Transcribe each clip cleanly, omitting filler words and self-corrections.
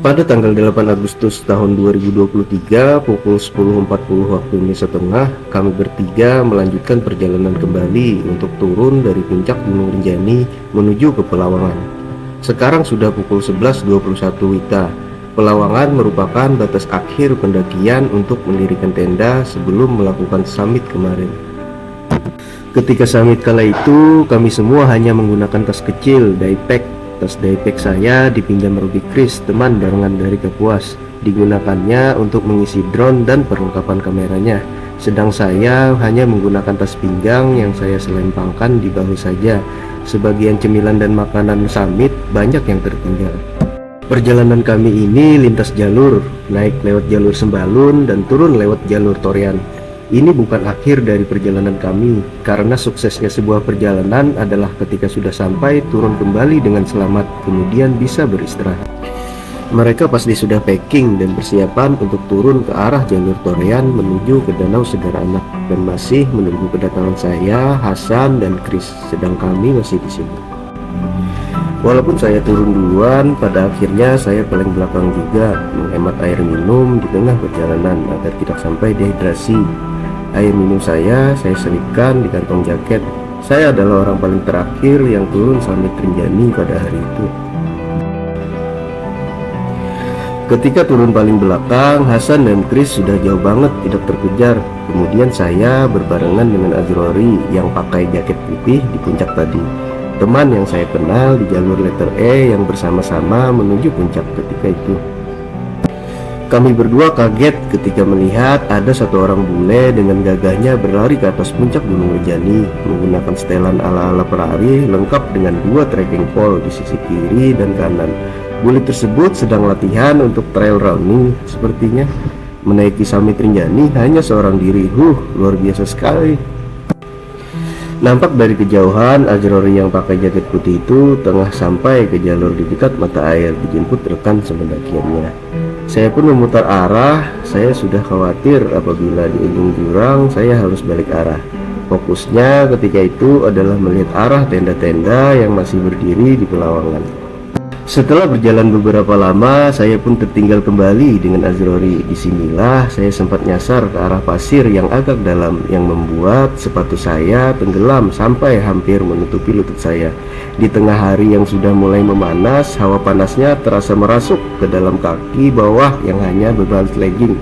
Pada tanggal 8 Agustus tahun 2023 pukul 10.40 waktu Indonesia Tengah, kami bertiga melanjutkan perjalanan kembali untuk turun dari puncak Gunung Rinjani menuju ke Pelawangan. Sekarang sudah pukul 11.21 WITA. Pelawangan merupakan batas akhir pendakian untuk mendirikan tenda sebelum melakukan summit kemarin. Ketika summit kala itu, kami semua hanya menggunakan tas kecil, diepack. Tas diepack saya dipinjam Ruby Chris, teman barengan dari Kapuas. Digunakannya untuk mengisi drone dan perlengkapan kameranya. Sedang saya hanya menggunakan tas pinggang yang saya selempangkan di bahu saja. Sebagian cemilan dan makanan summit banyak yang tertinggal. Perjalanan kami ini lintas jalur, naik lewat jalur Sembalun dan turun lewat jalur Torian. Ini bukan akhir dari perjalanan kami, karena suksesnya sebuah perjalanan adalah ketika sudah sampai turun kembali dengan selamat, kemudian bisa beristirahat. Mereka pasti sudah packing dan persiapan untuk turun ke arah jalur Torian menuju ke Danau Segar Anak, dan masih menunggu kedatangan saya, Hasan, dan Chris, sedang kami masih di sini. Walaupun saya turun duluan, pada akhirnya saya paling belakang juga, menghemat air minum di tengah perjalanan agar tidak sampai dehidrasi. Air minum saya selipkan di kantong jaket. Saya adalah orang paling terakhir yang turun summit Rinjani pada hari itu. Ketika turun paling belakang, Hasan dan Chris sudah jauh banget tidak terkejar. Kemudian saya berbarengan dengan Azrori yang pakai jaket putih di puncak tadi, teman yang saya kenal di jalur letter E yang bersama-sama menuju puncak ketika itu. Kami berdua kaget ketika melihat ada satu orang bule dengan gagahnya berlari ke atas puncak Gunung Rinjani menggunakan setelan ala-ala pelari lengkap dengan 2 trekking pole di sisi kiri dan kanan. Bule tersebut sedang latihan untuk trail running sepertinya. Menaiki summit Rinjani hanya seorang diri, luar biasa sekali. Nampak dari kejauhan, Azrori yang pakai jaket putih itu tengah sampai ke jalur di dekat mata air dijemput rekan semendakiannya. Saya pun memutar arah. Saya sudah khawatir apabila di ujung jurang saya harus balik arah. Fokusnya ketika itu adalah melihat arah tenda-tenda yang masih berdiri di Pelawangan. Setelah berjalan beberapa lama, saya pun tertinggal kembali dengan Azrori. Disinilah saya sempat nyasar ke arah pasir yang agak dalam, yang membuat sepatu saya tenggelam sampai hampir menutupi lutut saya. Di tengah hari yang sudah mulai memanas, hawa panasnya terasa merasuk ke dalam kaki bawah yang hanya berbalut legging.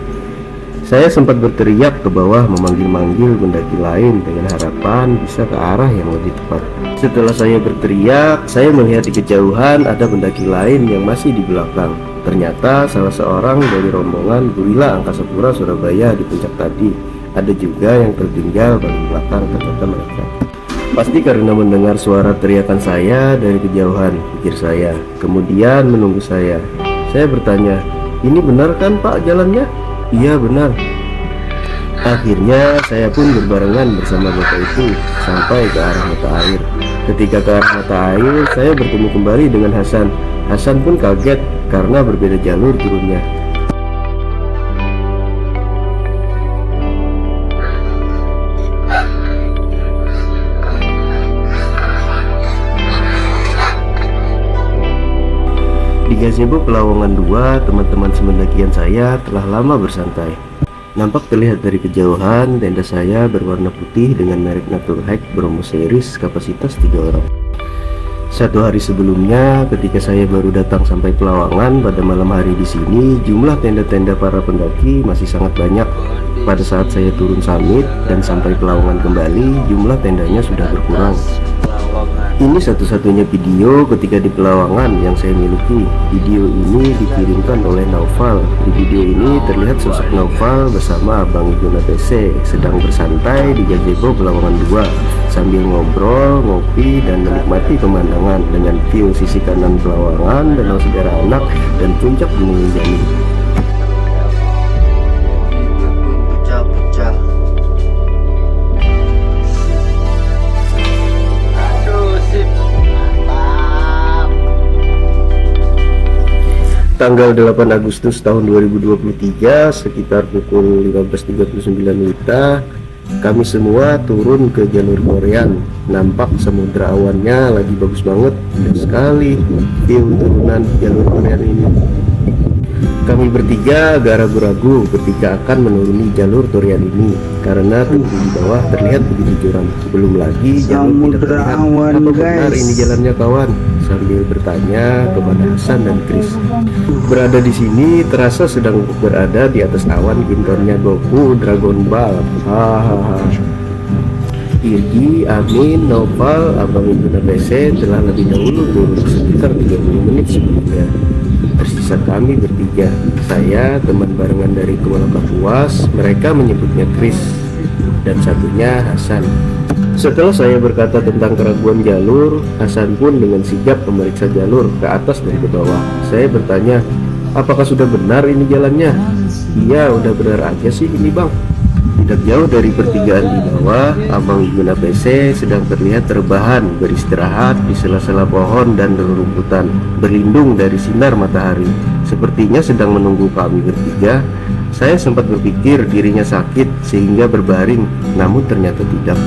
Saya sempat berteriak ke bawah memanggil-manggil pendaki lain dengan harapan bisa ke arah yang lebih tepat. Setelah saya berteriak, saya melihat di kejauhan ada pendaki lain yang masih di belakang. Ternyata salah seorang dari rombongan Gorila Angkasa Pura Surabaya di puncak tadi. Ada juga yang tertinggal paling belakang, ternyata mereka. Pasti karena mendengar suara teriakan saya dari kejauhan, pikir saya. Kemudian menunggu saya. Saya bertanya, "Ini benar kan Pak jalannya?" "Iya benar." Akhirnya saya pun berbarengan bersama bapak itu sampai ke arah mata air. Ketika ke arah mata air, saya bertemu kembali dengan Hasan. Hasan pun kaget karena berbeda jalur turunnya. Di gazebo Pelawangan 2, teman-teman semendakian saya telah lama bersantai. Nampak terlihat dari kejauhan tenda saya berwarna putih dengan merek Natur Hike Bromo Series kapasitas 3 orang. Satu hari sebelumnya, ketika saya baru datang sampai Pelawangan pada malam hari di sini, jumlah tenda-tenda para pendaki masih sangat banyak. Pada saat saya turun summit dan sampai Pelawangan kembali, jumlah tendanya sudah berkurang. Ini satu-satunya video ketika di Pelawangan yang saya miliki. Video ini dikirimkan oleh Naufal. Di video ini terlihat sosok Naufal bersama Abang Iguna TC sedang bersantai di gazebo Pelawangan 2 sambil ngobrol, ngopi, dan menikmati pemandangan dengan view sisi kanan Pelawangan, Danau Segar Anak, dan puncak Gunung Rinjani. Tanggal 8 Agustus tahun 2023 sekitar pukul 15.39 WITA, kami semua turun ke jalur Torian. Nampak samudra awannya lagi bagus banget, indah sekali view turunan jalur Torian ini. Kami bertiga agak ragu-ragu ketika akan menuruni jalur Turian ini karena di bawah terlihat begitu curam. Belum lagi jalur tidak terlihat. Apa benar ini jalannya, kawan? Sambil bertanya kepada Hasan dan Chris. Berada di sini terasa sedang berada di atas awan gintornya Goku Dragon Ball. Hahaha. Irgi, Amin, Noval, Abang Ibu PC telah lebih dahulu turun sekitar 30 menit sebelumnya. Tersisa kami bertiga, saya, teman barengan dari Kuala Kapuas, mereka menyebutnya Chris, dan satunya Hasan. Setelah saya berkata tentang keraguan jalur, Hasan pun dengan sigap memeriksa jalur ke atas dan ke bawah. Saya bertanya, apakah sudah benar ini jalannya? Iya, udah benar aja sih ini, Bang. Tidak jauh dari pertigaan di bawah, Abang Iguna PC sedang terlihat terbahan beristirahat di sela-sela pohon dan rerumputan, berlindung dari sinar matahari. Sepertinya sedang menunggu kami bertiga. Saya sempat berpikir dirinya sakit sehingga berbaring, namun ternyata tidak.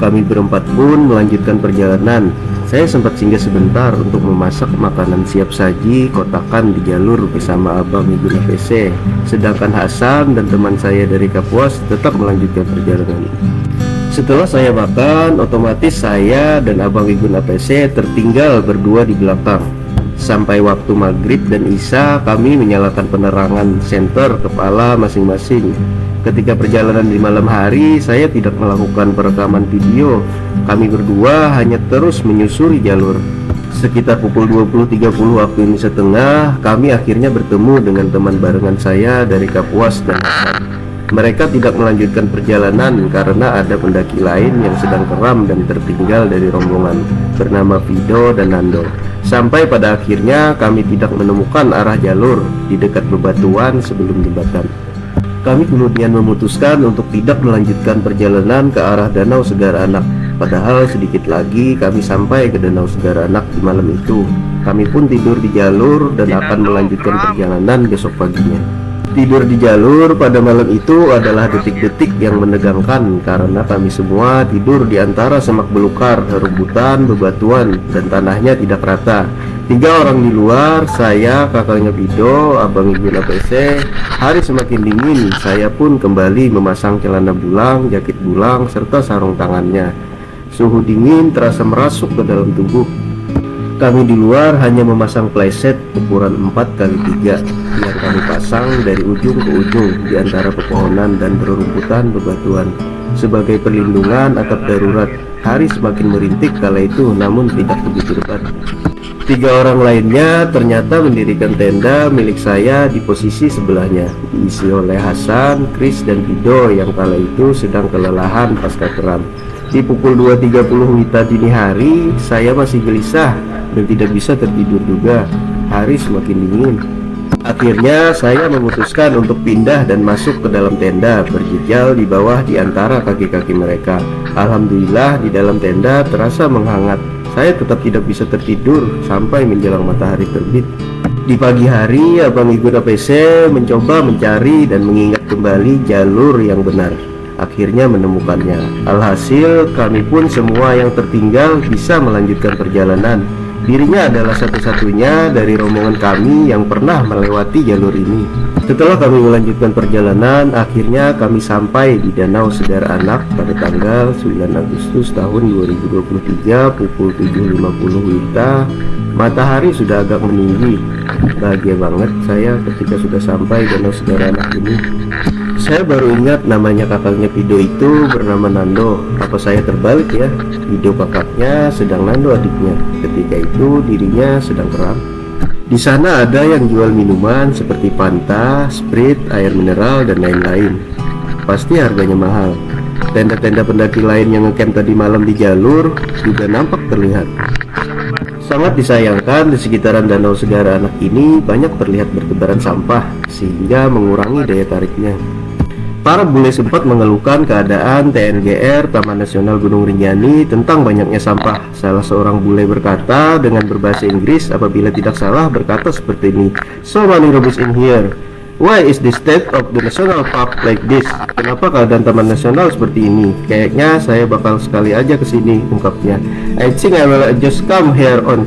Kami berempat pun melanjutkan perjalanan. Saya sempat singgah sebentar untuk memasak makanan siap saji kotakan di jalur bersama Abang Iguna PC. Sedangkan Hasan dan teman saya dari Kapuas tetap melanjutkan perjalanan. Setelah saya makan, otomatis saya dan Abang Iguna PC tertinggal berdua di belakang. Sampai waktu maghrib dan isya, kami menyalakan penerangan senter kepala masing-masing. Ketika perjalanan di malam hari, saya tidak melakukan perekaman video. Kami berdua hanya terus menyusuri jalur. Sekitar pukul 20.30 waktu Indonesia Tengah, kami akhirnya bertemu dengan teman barengan saya dari Kapuas dan Hasan. Mereka tidak melanjutkan perjalanan karena ada pendaki lain yang sedang keram dan tertinggal dari rombongan, bernama Vido dan Nando. Sampai pada akhirnya kami tidak menemukan arah jalur di dekat bebatuan sebelum jembatan. Kami kemudian memutuskan untuk tidak melanjutkan perjalanan ke arah Danau Segar Anak. Padahal sedikit lagi kami sampai ke Danau Segar Anak di malam itu. Kami pun tidur di jalur dan akan melanjutkan perjalanan besok paginya. Tidur di jalur pada malam itu adalah detik-detik yang menegangkan karena kami semua tidur di antara semak belukar, rerumputan, bebatuan, dan tanahnya tidak rata. 3 orang di luar, saya, kakaknya Vido, Abang Iguna PC. Hari semakin dingin, saya pun kembali memasang celana bulang, jaket bulang, serta sarung tangannya. Suhu dingin terasa merasuk ke dalam tubuh. Kami di luar hanya memasang playset ukuran 4x3 yang kami pasang dari ujung ke ujung di antara pepohonan dan rerumputan bebatuan sebagai perlindungan atap darurat. Hari semakin merintik kala itu, namun tidak begitu dekat. 3 orang lainnya ternyata mendirikan tenda milik saya di posisi sebelahnya, diisi oleh Hasan, Chris, dan Vido yang kala itu sedang kelelahan pasca keram. Di pukul 2.30 WITA dini hari, saya masih gelisah dan tidak bisa tertidur juga. Hari semakin dingin. Akhirnya saya memutuskan untuk pindah dan masuk ke dalam tenda, berjejal di bawah di antara kaki-kaki mereka. Alhamdulillah di dalam tenda terasa menghangat. Saya tetap tidak bisa tertidur sampai menjelang matahari terbit. Di pagi hari, Abang Iguna PC mencoba mencari dan mengingat kembali jalur yang benar. Akhirnya menemukannya. Alhasil, kami pun semua yang tertinggal bisa melanjutkan perjalanan. Dirinya adalah satu-satunya dari rombongan kami yang pernah melewati jalur ini. Setelah kami melanjutkan perjalanan, akhirnya kami sampai di Danau Segar Anak pada tanggal 9 Agustus tahun 2023 pukul 7.50 WITA. Matahari sudah agak meninggi. Bahagia banget saya ketika sudah sampai Danau Segar Anak ini. Saya baru ingat namanya kakaknya Vido itu bernama Nando. Apa saya terbalik ya? Vido kakaknya, sedang Nando adiknya. Ketika itu dirinya sedang keram. Di sana ada yang jual minuman seperti Fanta, Sprite, air mineral, dan lain-lain. Pasti harganya mahal. Tenda-tenda pendaki lain yang ngecamp tadi malam di jalur juga nampak terlihat. Sangat disayangkan di sekitaran Danau Segar Anak ini banyak terlihat bertebaran sampah sehingga mengurangi daya tariknya. Para bule sempat mengeluhkan keadaan TNGR Taman Nasional Gunung Rinjani tentang banyaknya sampah. Salah seorang bule berkata dengan berbahasa Inggris, apabila tidak salah berkata seperti ini, "So many rubbish in here. Why is the state of the national park like this?" Kenapa keadaan taman nasional seperti ini? Kayaknya saya bakal sekali aja kesini, ungkapnya. "I think I will just come here on."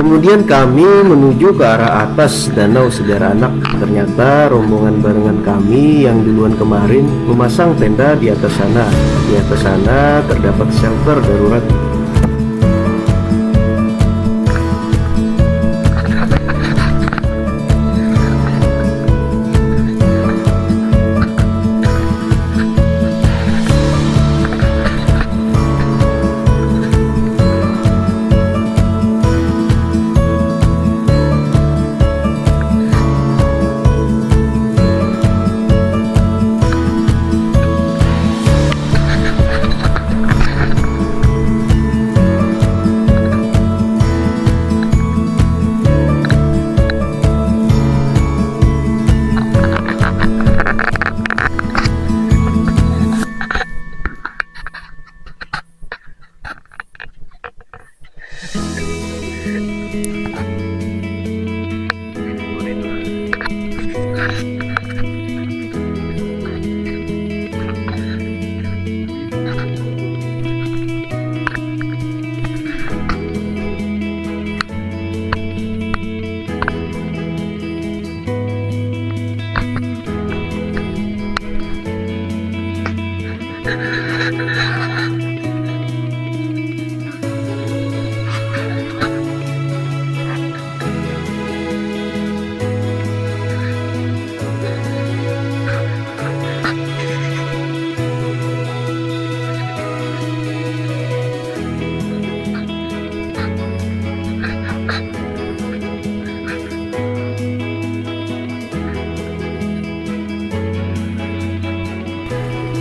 Kemudian kami menuju ke arah atas Danau Segar Anak. Ternyata rombongan barengan kami yang duluan kemarin memasang tenda di atas sana. Di atas sana terdapat shelter darurat.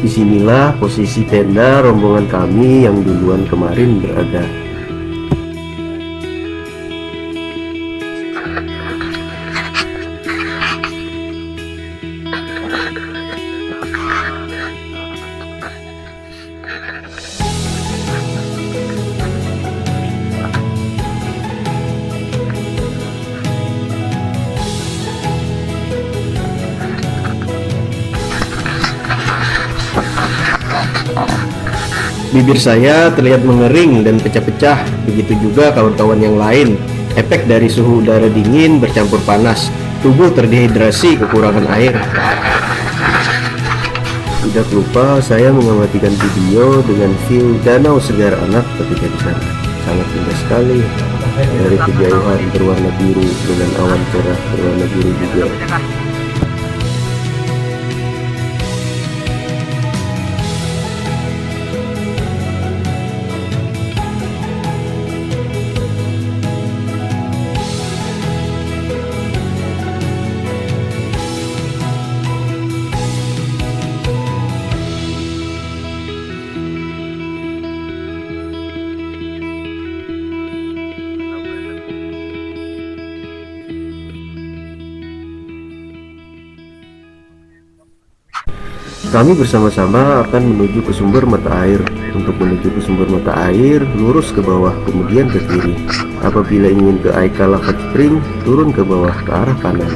Disinilah posisi tenda rombongan kami yang duluan kemarin berada. Bibir saya terlihat mengering dan pecah-pecah, begitu juga kawan-kawan yang lain. Efek dari suhu udara dingin bercampur panas, tubuh terdehidrasi kekurangan air. Tidak lupa saya mengamatikan video dengan view Danau Segar Anak ketika di sana. Sangat indah sekali. Dari kejauhan berwarna biru dengan awan cerah berwarna biru juga. Kami bersama-sama akan menuju ke sumber mata air. Untuk menuju ke sumber mata air, lurus ke bawah, kemudian ke kiri. Apabila ingin ke Aikala Hot Spring, turun ke bawah ke arah kanan.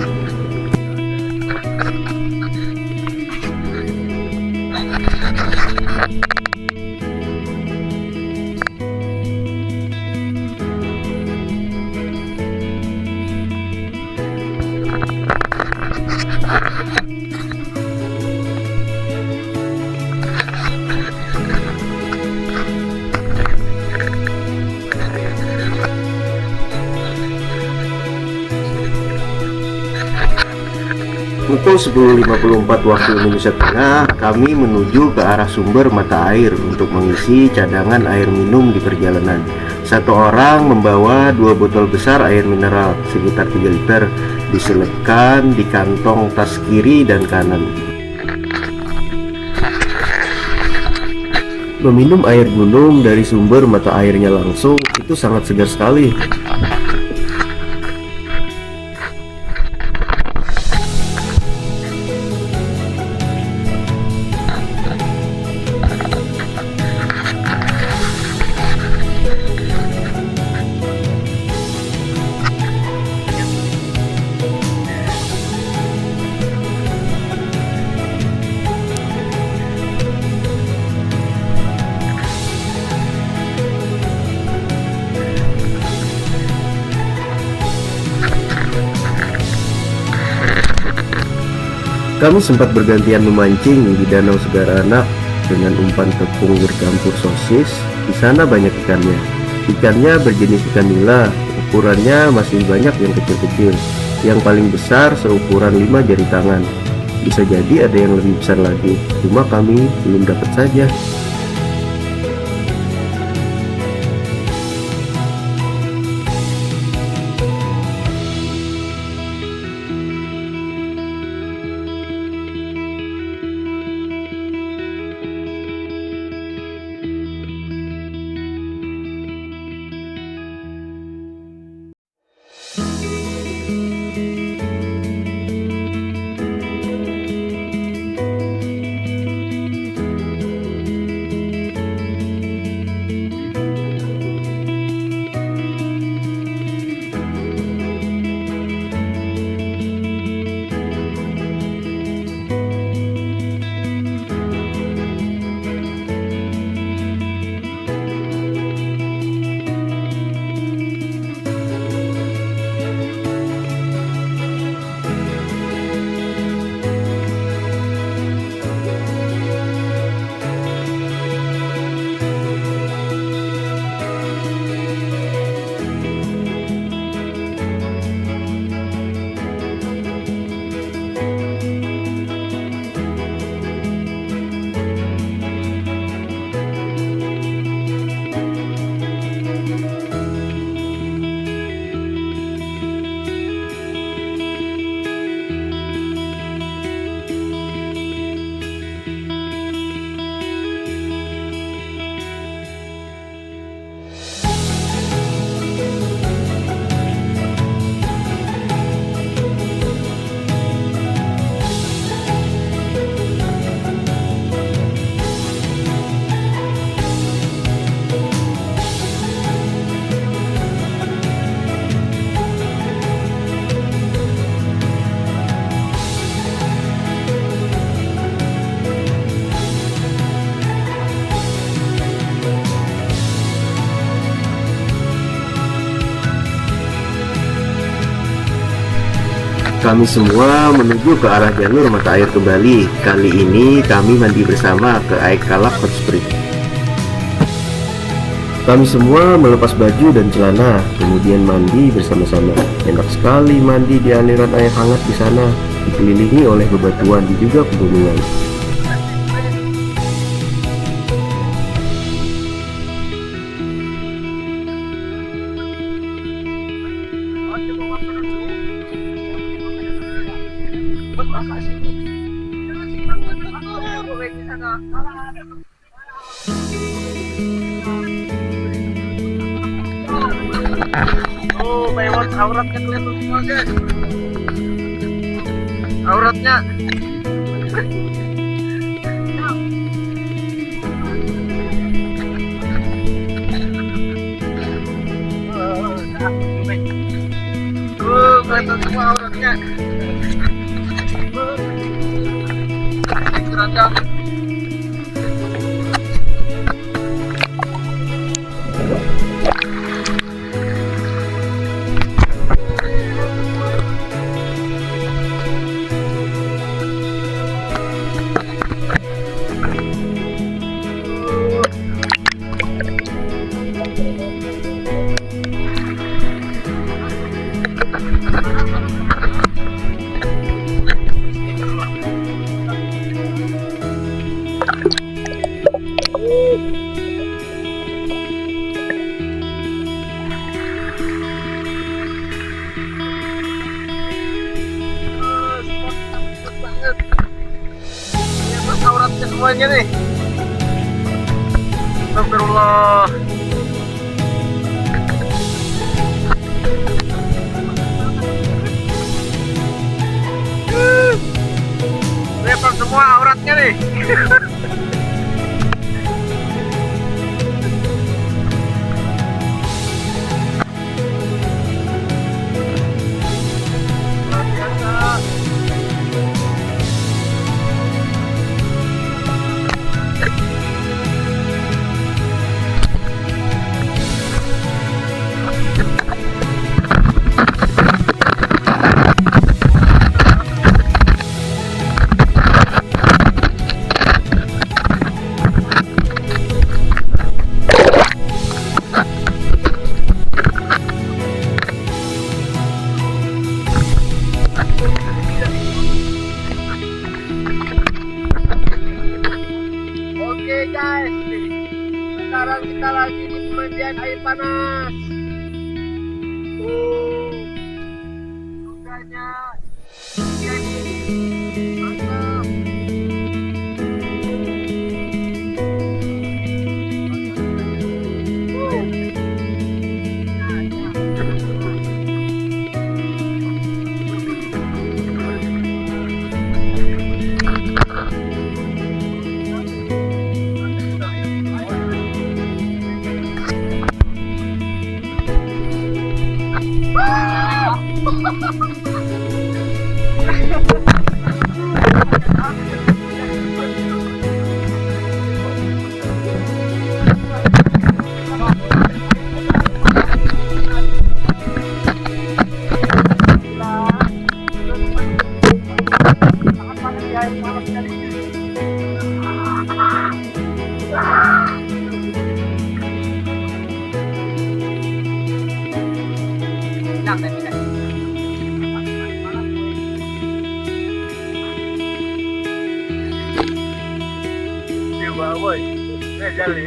Pukul 10.54 waktu Indonesia Tengah, kami menuju ke arah sumber mata air untuk mengisi cadangan air minum di perjalanan. Satu orang membawa 2 botol besar air mineral sekitar 3 liter, diselipkan di kantong tas kiri dan kanan. Meminum air gunung dari sumber mata airnya langsung itu sangat segar sekali. Kami sempat bergantian memancing di Danau Segara Anak dengan umpan tepung bercampur sosis. Di sana banyak ikannya. Ikannya berjenis ikan nila, ukurannya masih banyak yang kecil-kecil. Yang paling besar seukuran 5 jari tangan. Bisa jadi ada yang lebih besar lagi, cuma kami belum dapat saja. Kami semua menuju ke arah jalur mata air kembali. Kali ini kami mandi bersama ke Aek Kalak Hot Spring. Kami semua melepas baju dan celana, kemudian mandi bersama-sama. Enak sekali mandi di aliran air hangat di sana, dikelilingi oleh bebatuan dan juga pegunungan. Oh, Baywatch auratnya kelihatan semua, guys. Auratnya. Kelihatan semua auratnya. Seragam. Auratnya semuanya nih. Astagfirullah. Kelihatan semua auratnya nih. Luar biasa. Oke guys, sekarang kita lagi di pemandian air panas. Sukanya ini mantap. Boy, jalan.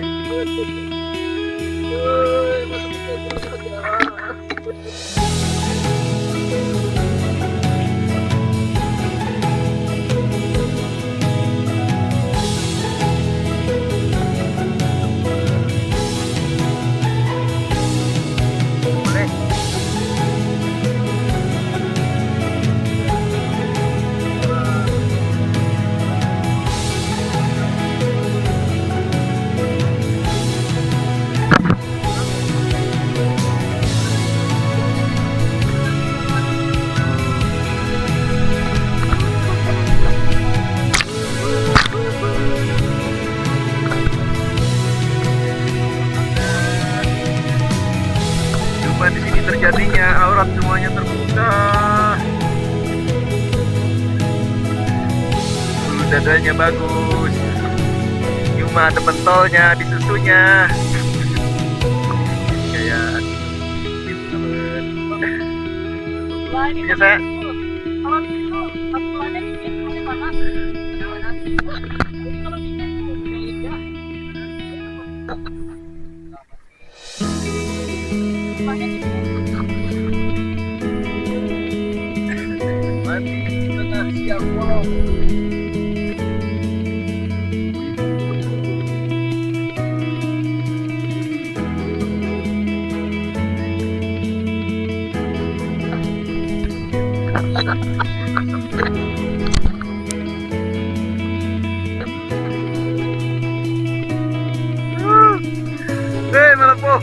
Di sini terjadinya aurat semuanya terbuka. Dadanya bagus, cuma ada pentolnya di susunya. Kayak biasa. Kalau itu tampilannya dikit masih panas. Kalau dikit mati tengah siang bolong. Malapo.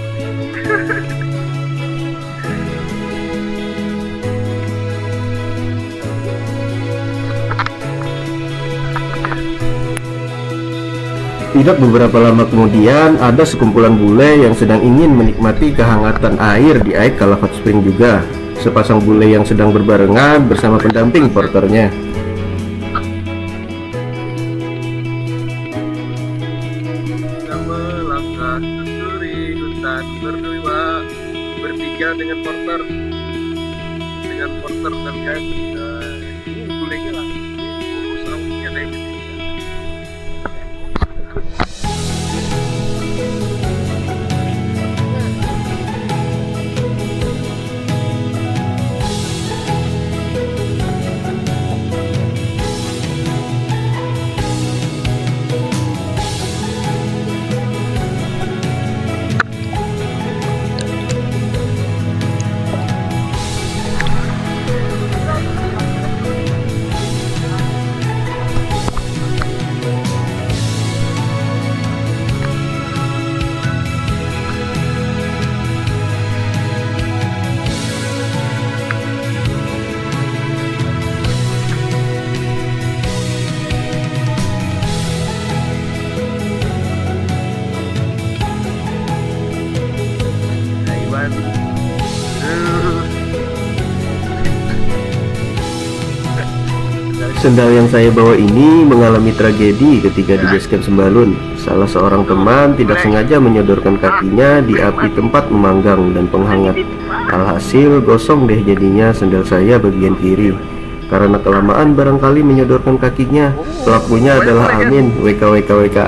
Tidak beberapa lama kemudian, ada sekumpulan bule yang sedang ingin menikmati kehangatan air di Aik Kala Hot Spring juga. Sepasang bule yang sedang berbarengan bersama pendamping porternya. Kita melangkah susuri hutan berdua, bertiga dengan porter dan guys. Ini bulenya lah. Rambutnya naik. Sendal yang saya bawa ini mengalami tragedi ketika di base camp Sembalun. Salah seorang teman tidak sengaja menyodorkan kakinya di api tempat memanggang dan penghangat. Alhasil gosong deh jadinya sendal saya bagian kiri. Karena kelamaan barangkali menyodorkan kakinya. Pelakunya adalah Amin. WKWKWK.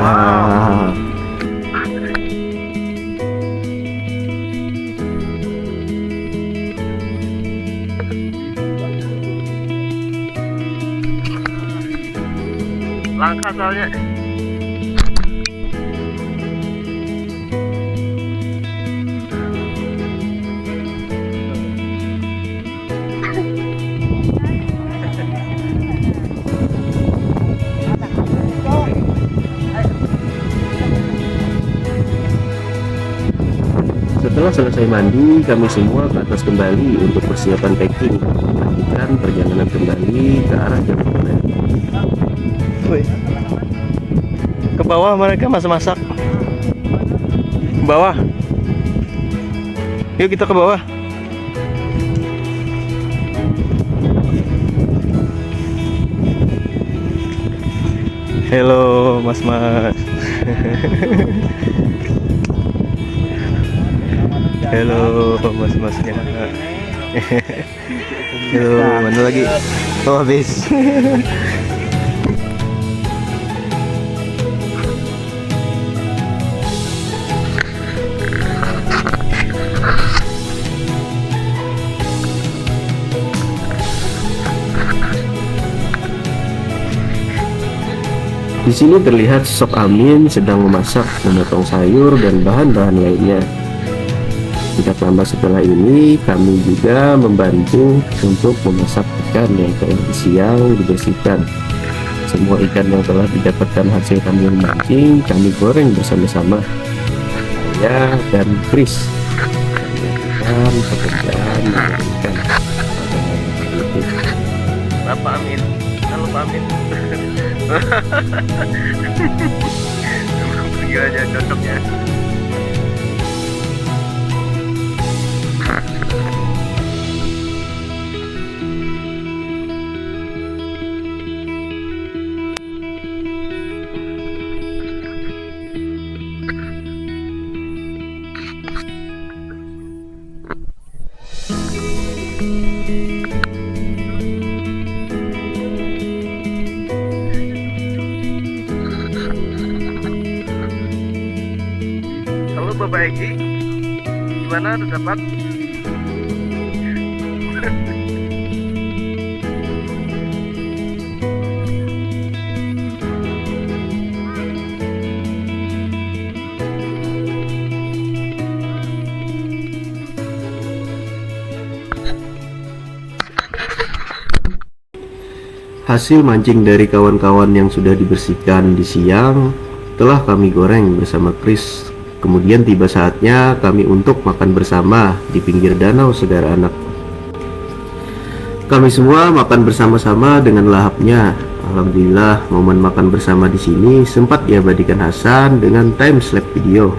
Langkah soalnya. Setelah selesai mandi, kami semua ke atas kembali untuk persiapan packing, melanjutkan perjalanan kembali ke arah Jabodebek. Wih. Ke bawah mereka masak-masak. Ke bawah. Yuk kita ke bawah. Halo mas-mas. Halo mas-masnya. Halo, mana lagi? Oh habis. Di sini terlihat sosok Amin sedang memasak, memotong sayur dan bahan-bahan lainnya. Tidak lama setelah ini, kami juga membantu untuk memasak ikan yang telah siang dibersihkan. Semua ikan yang telah didapatkan hasil kami memancing, kami goreng bersama-sama. Saya dan Chris melakukan pekerjaan mengoringkan ikan. Bapak Amin. Halo Pak Amin. Gila aja cocoknya. Halo Bapak Egi, gimana udah dapat? Hasil mancing dari kawan-kawan yang sudah dibersihkan di siang telah kami goreng bersama Chris. Kemudian tiba saatnya kami untuk makan bersama di pinggir danau Segar Anak. Kami semua makan bersama-sama dengan lahapnya. Alhamdulillah, momen makan bersama di sini sempat diabadikan Hasan dengan time-lapse video.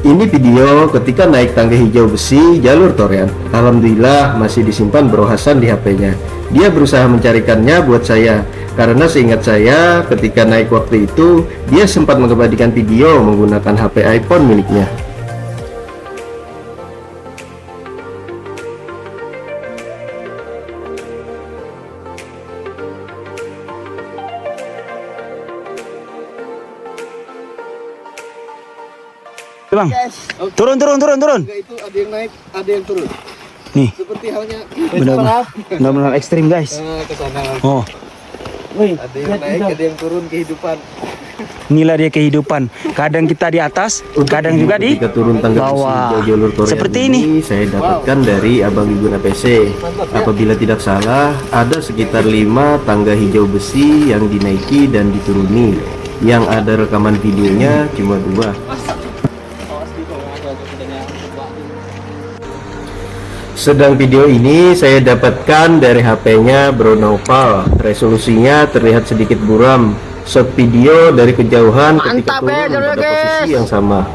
Ini video ketika naik tangga hijau besi jalur Torean. Alhamdulillah masih disimpan Bro Hasan di HP-nya. Dia berusaha mencarikannya buat saya, karena seingat saya ketika naik waktu itu dia sempat mengabadikan video menggunakan HP iPhone miliknya. Bang, turun. Itu ada yang naik, ada yang turun. Nih, Seperti halnya benar-benar ekstrim guys. ke sana. Oh, Ada yang naik, ada yang turun kehidupan. inilah dia kehidupan. Kadang kita di atas, kadang juga di Ketika turun tangga besi bawah. hijau jalur Torean Seperti ini. saya dapatkan dari Abang Iguna PC. Apabila tidak salah, ada sekitar 5 tangga hijau besi yang dinaiki dan dituruni. Yang ada rekaman videonya cuma 2. Sedang video ini saya dapatkan dari HP-nya Bro Naufal. Resolusinya terlihat sedikit buram. Shot video dari kejauhan ketika Mantap ya, turun pada guys. posisi yang sama.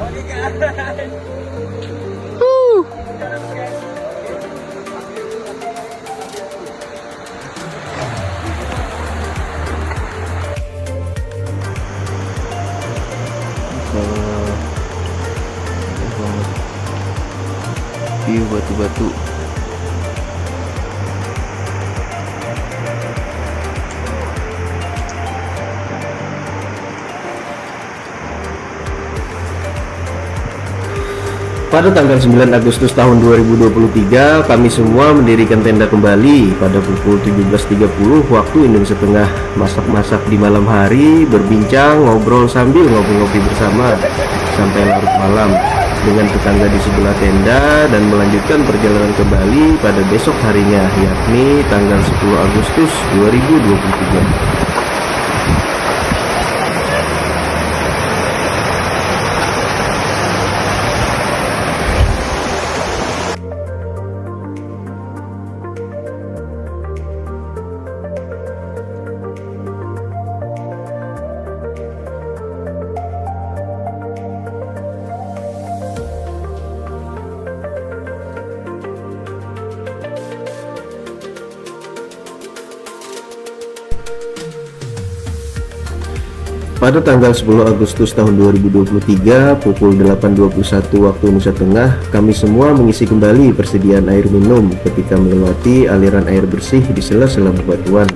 View batu-batu. Pada tanggal 9 Agustus tahun 2023, kami semua mendirikan tenda kembali pada pukul 17.30 waktu Indonesia Tengah. Masak-masak di malam hari, berbincang, ngobrol sambil ngopi-ngopi bersama sampai larut malam dengan tetangga di sebelah tenda, dan melanjutkan perjalanan kembali pada besok harinya, yakni tanggal 10 Agustus 2023. Pada tanggal 10 Agustus tahun 2023 pukul 8.21 waktu Indonesia Tengah, kami semua mengisi kembali persediaan air minum ketika melewati aliran air bersih di sela-sela bebatuan.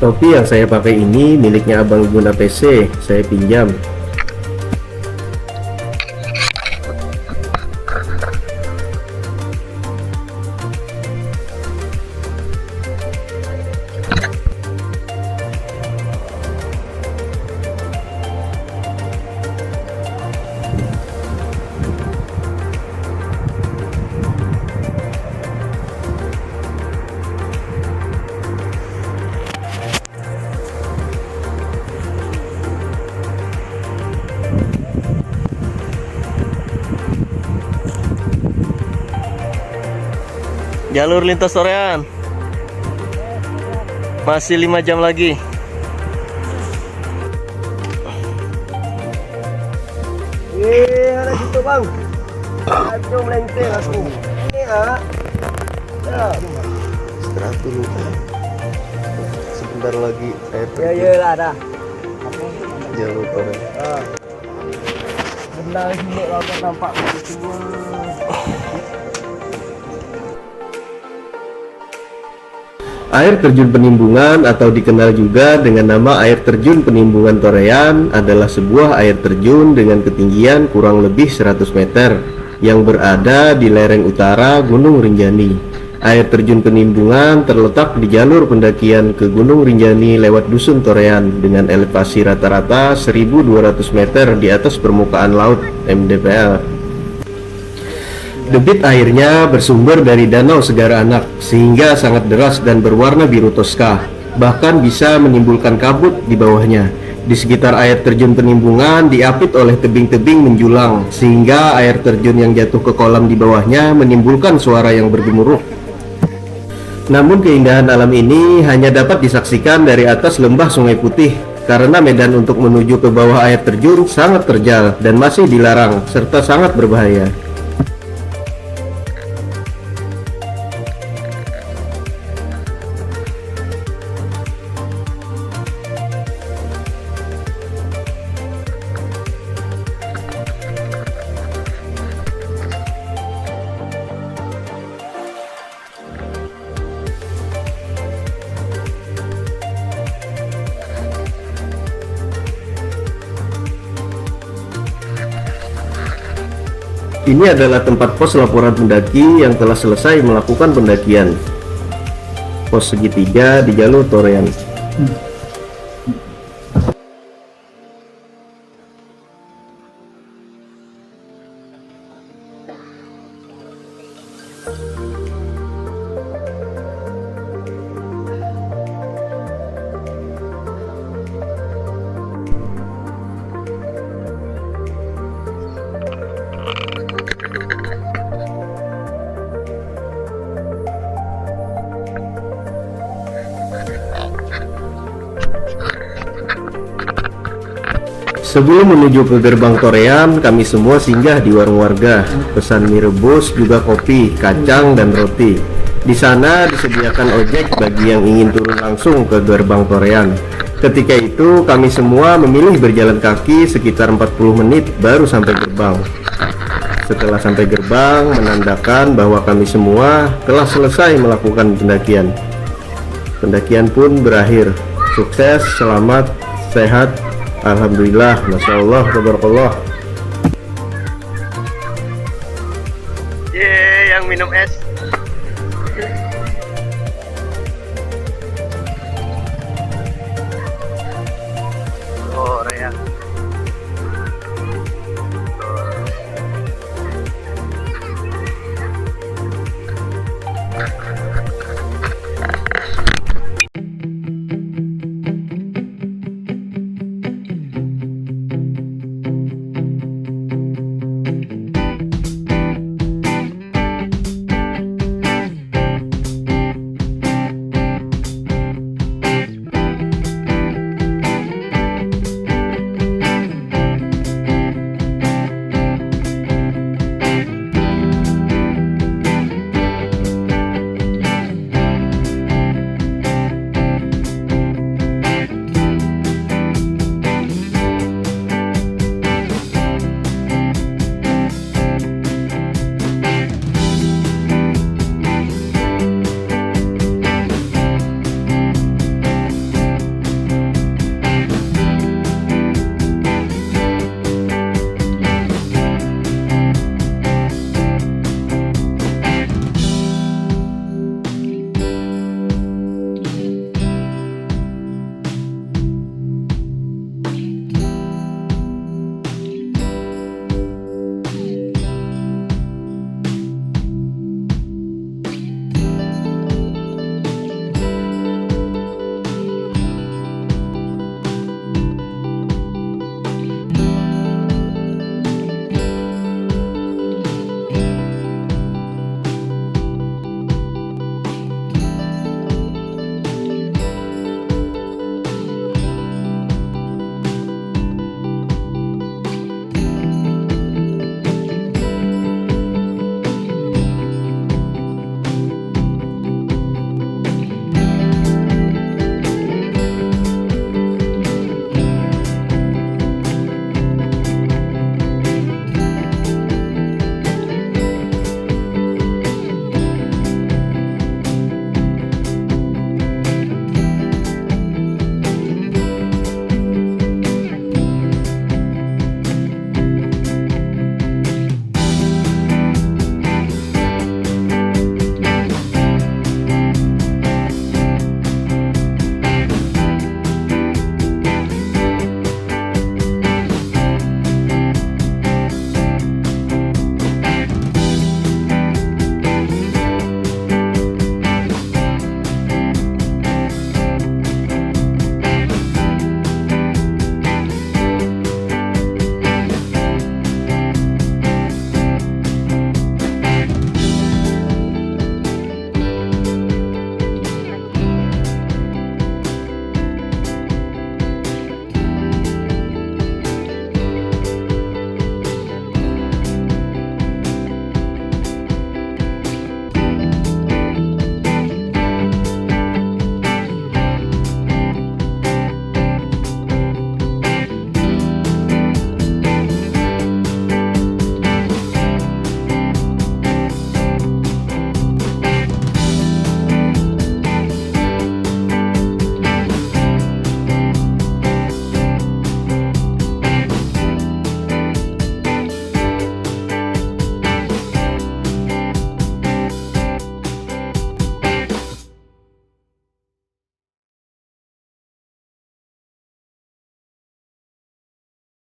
Topi yang saya pakai ini miliknya Abang Iguna PC, saya pinjam. Jalur lintas Torean. Masih 5 jam lagi. Ada situ bang. Aduh melengkeng aku. Ini ya. Istirahat dulu. Sebentar lagi air Ya terjun lah dah. jalur Torean. Benar sini kalau nampak semua. Air terjun Penimbungan atau dikenal juga dengan nama air terjun Penimbungan Torean adalah sebuah air terjun dengan ketinggian kurang lebih 100 meter yang berada di lereng utara Gunung Rinjani. Air terjun Penimbungan terletak di jalur pendakian ke Gunung Rinjani lewat Dusun Torean dengan elevasi rata-rata 1.200 meter di atas permukaan laut (mdpl). Debit airnya bersumber dari Danau Segara Anak, sehingga sangat deras dan berwarna biru toska, bahkan bisa menimbulkan kabut di bawahnya. Di sekitar air terjun Penimbungan diapit oleh tebing-tebing menjulang, sehingga air terjun yang jatuh ke kolam di bawahnya menimbulkan suara yang bergemuruh. Namun keindahan alam ini hanya dapat disaksikan dari atas lembah Sungai Putih, karena medan untuk menuju ke bawah air terjun sangat terjal dan masih dilarang serta sangat berbahaya. Ini adalah tempat pos laporan pendaki yang telah selesai melakukan pendakian. Pos segitiga di jalur Torean. Sebelum menuju ke gerbang Torean, kami semua singgah di warung warga, pesan mie rebus, juga kopi, kacang, dan roti. Di sana disediakan ojek bagi yang ingin turun langsung ke gerbang Torean. Ketika itu, kami semua memilih berjalan kaki sekitar 40 menit baru sampai gerbang. Setelah sampai gerbang, menandakan bahwa kami semua telah selesai melakukan pendakian. Pendakian pun berakhir. Sukses, selamat, sehat. Alhamdulillah, Masya Allah, tabarakallah. Yeay, yang minum es.